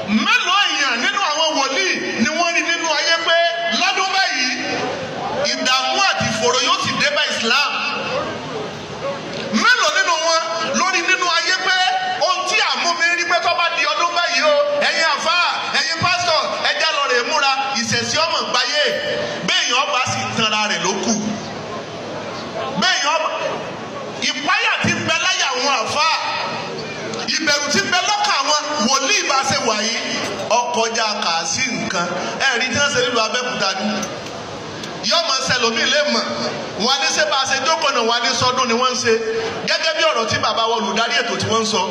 mélòó èèyàn nínú àwọn wòlíì ni wọ́n rí nínú ayé pé lọ́dún báyìí ìdààmú àti ìfòró yóò ti dé bá Islam? Mélòó nínú wọn lórí nínú ayé pé ohun tí àmúmi rí pé tó bá di ọdún báyìí o, ẹ̀yin àfáà, ẹ̀yin pásítọ̀, ẹja lọ rè múra ìṣẹ̀sí ọmọ gbáyé, béèyàn ọba sì tanra rẹ̀ ló kù. Béèyàn ọba ìpáyà ti ń bẹ láyà àwọn àfáà, ìbẹ̀rù ti ń bẹ lọ́kàn àwọn wòlíì bá ṣe wà yìí ọkọjá kà sí nǹkan. Ẹ̀rí tí wọ́n ṣe nílùú Abẹ́òkúta ni yóò máa ṣẹlòmíì lè mọ̀ wọn ní ṣe bá a ṣe jókòó náà wọn ní sọdún ni wọ́n ń ṣe, gẹ́gẹ́ bí ọ̀rọ̀ tí bàbá wọn olùdarí ètò tí wọ́n ń sọ.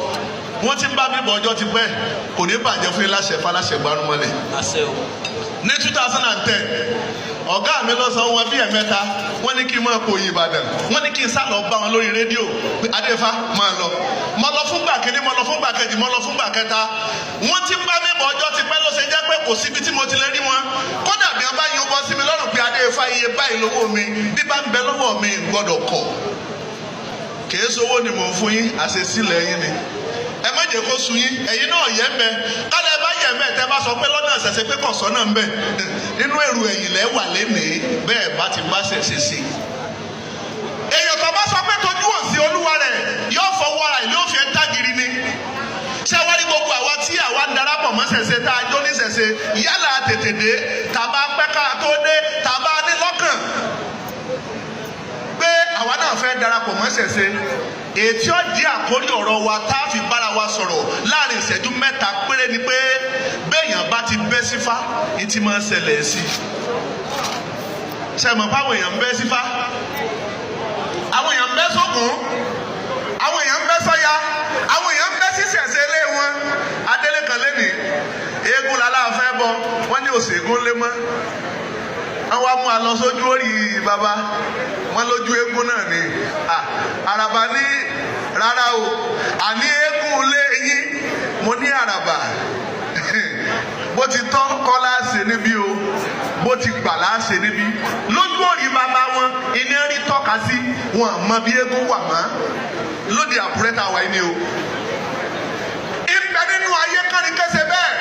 Wọ́n ti ń bá bíbọ̀ ọjọ́ ti pẹ́, kò ní bàjẹ́ fún yín láṣẹ faláṣẹ gbarumọ́lẹ̀. Ní 2010 ọ̀gá mi lọ sọ wọn bí ẹ̀mẹ́ta, wọ́n ní kí n máa pòyì Ìbàdàn, wọ́n ní kí n sá lọ bá wọn lórí rédíò pé Adéfá máa lọ. Mo lọ fún gbà kínní, mo lọ fún gbà kejì, mo lọ fún gbà kẹta. Wọ́n ti ń bá mi bọ̀ ọjọ́ ti pẹ́ ló ṣe jẹ́ pé kò síbi tí mo ti lè rí wọn. Kódà bí wọ́n bá yín bọ́ sí mi lọ́rùn pé Adéfá iye báyìí lówó mi, bí bá ń bẹ lọ́wọ́ mi gbọ́dọ̀ kọ̀. Kìí sowó ni mò ń fún yín, àṣesílẹ̀ yín ni. Ẹ má jẹ́ kó sú yín, ẹ̀yin náà yẹ mẹ́. Kálẹ̀ bá yẹ mẹ́ tẹ́ bá sọ pé lọ́nà ṣẹ̀ṣẹ̀ pé kọ̀sọ́ náà ń bẹ̀. Nínú èrò ẹ̀yìn lẹ́ wà lénìí, bẹ́ẹ̀ bá ti bá ṣẹ̀ṣẹ̀ sí. Èèyàn tó bá sọ pé tójú òsì olúwa rẹ̀ yóò fọwọ́ ara ìlú òfin tágìrì ni. Ṣé wá rí gbogbo àwa tí àwa ń darapọ̀ mọ́ ṣẹ̀ṣẹ̀ tá a jó ní ṣẹ̀ṣẹ̀ yálà tètè dé tàbá pẹ́ ká tó dé tàbá ní lọ́kàn pé àwa náà fẹ́ darapọ̀ mọ́ ṣẹ̀ṣẹ̀. Ètí ó di àkórí ọ̀rọ̀ wa tá a fi bára wa sọ̀rọ̀ láàrin ìṣẹ́jú mẹ́ta péré ni pé béèyàn bá ti bẹ́ sífá ìtì máa ń ṣẹlẹ̀ sí i. Ṣé mọ̀ fáwọn èèyàn ń bẹ́ sífá? Àwọn èèyàn ń bẹ́ sókun, àwọn èèyàn ń bẹ́ sọ́ya, àwọn èèyàn ń bẹ́ sísẹ̀sẹ̀ ilé wọn. Adélé kan lẹ́nìí, eégún làlàáfẹ́ bọ, wọ́n ní òṣègùn lé mọ́. Wọ́n wá mú a lọ sójú orí bàbá, wọ́n lójú eégún náà ni. Àràbà ní rárá o, àní eégún lé yín, mo ní àràbà. Bó ti tọ́ kọ́ láṣẹ níbí o, bó ti gbà láṣẹ níbí. Lójú orí bàbá wọn, iná rí tọ́ka sí wọn mọ bí eégún wà mọ́. Lóde Àkúrẹ́ tá a wà ní o. Ìgbà nínú ayé kárí kẹsẹ̀ bẹ́ẹ̀.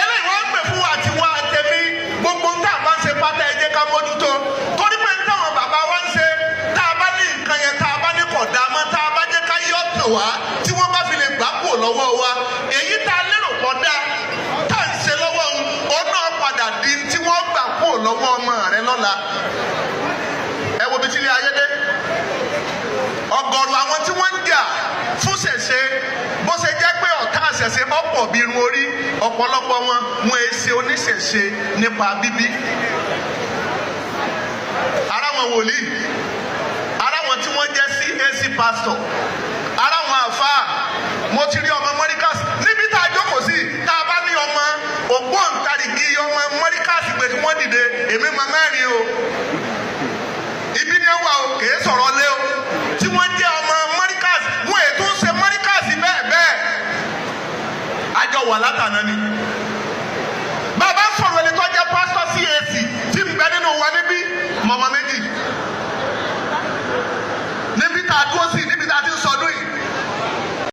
Eléyìí wọ́n ń pè fún àtiwá àtẹ̀mí. Gbogbo ń tà bá ń ṣe pátá ẹ jẹ́ ká mójútó. Torí pé táwọn bàbá wa ń ṣe, tá a bá ní nǹkan yẹn, tá a bá ní kọ̀dá mọ́, tá a bá jẹ́ ká yọ̀ tàn wá, tí wọ́n bá fi lè gbà kú lọ́wọ́ wa. Èyí tá a lérò pọ̀ dá, tá à ń ṣe lọ́wọ́ òun náà padà di tí wọ́n gbà kú lọ́wọ́ ọmọ rẹ lọ́la. Ẹ wo bí tí ilé ayé dé. Ọ̀gọ̀rọ̀ àwọn tí wọ́n ń jà fún ṣẹ̀ṣe, bó ṣe jẹ́ pé ọ̀tá àṣẹ̀ṣe ọ̀pọ̀ bí irun orí, ọ̀pọ̀lọpọ̀ wọn ẹ ṣe oníṣẹ̀ṣe nípa bíbí. Ara wọn wòlíì, ara wọn tí wọ́n jẹ́ CAC pastor, ara wọn àfáà. Mo ti rí ọmọ Mọ́ríkàs níbi tá a jókòó sí, tá a bá ní ọmọ ògbóǹtarìgì ọmọ Mọ́ríkàs pé kí wọ́n dìde, èmi máa mẹ́rin o. Ibi ni ó wà o, kìí sọ̀rọ̀ lé o. Tí wọ́n jẹ́ ọmọ Mọ́ríkàs, wọ́n ètò ń ṣe Mọ́ríkàs bẹ́ẹ̀ bẹ́ẹ̀. Àjọ wà látàná ni.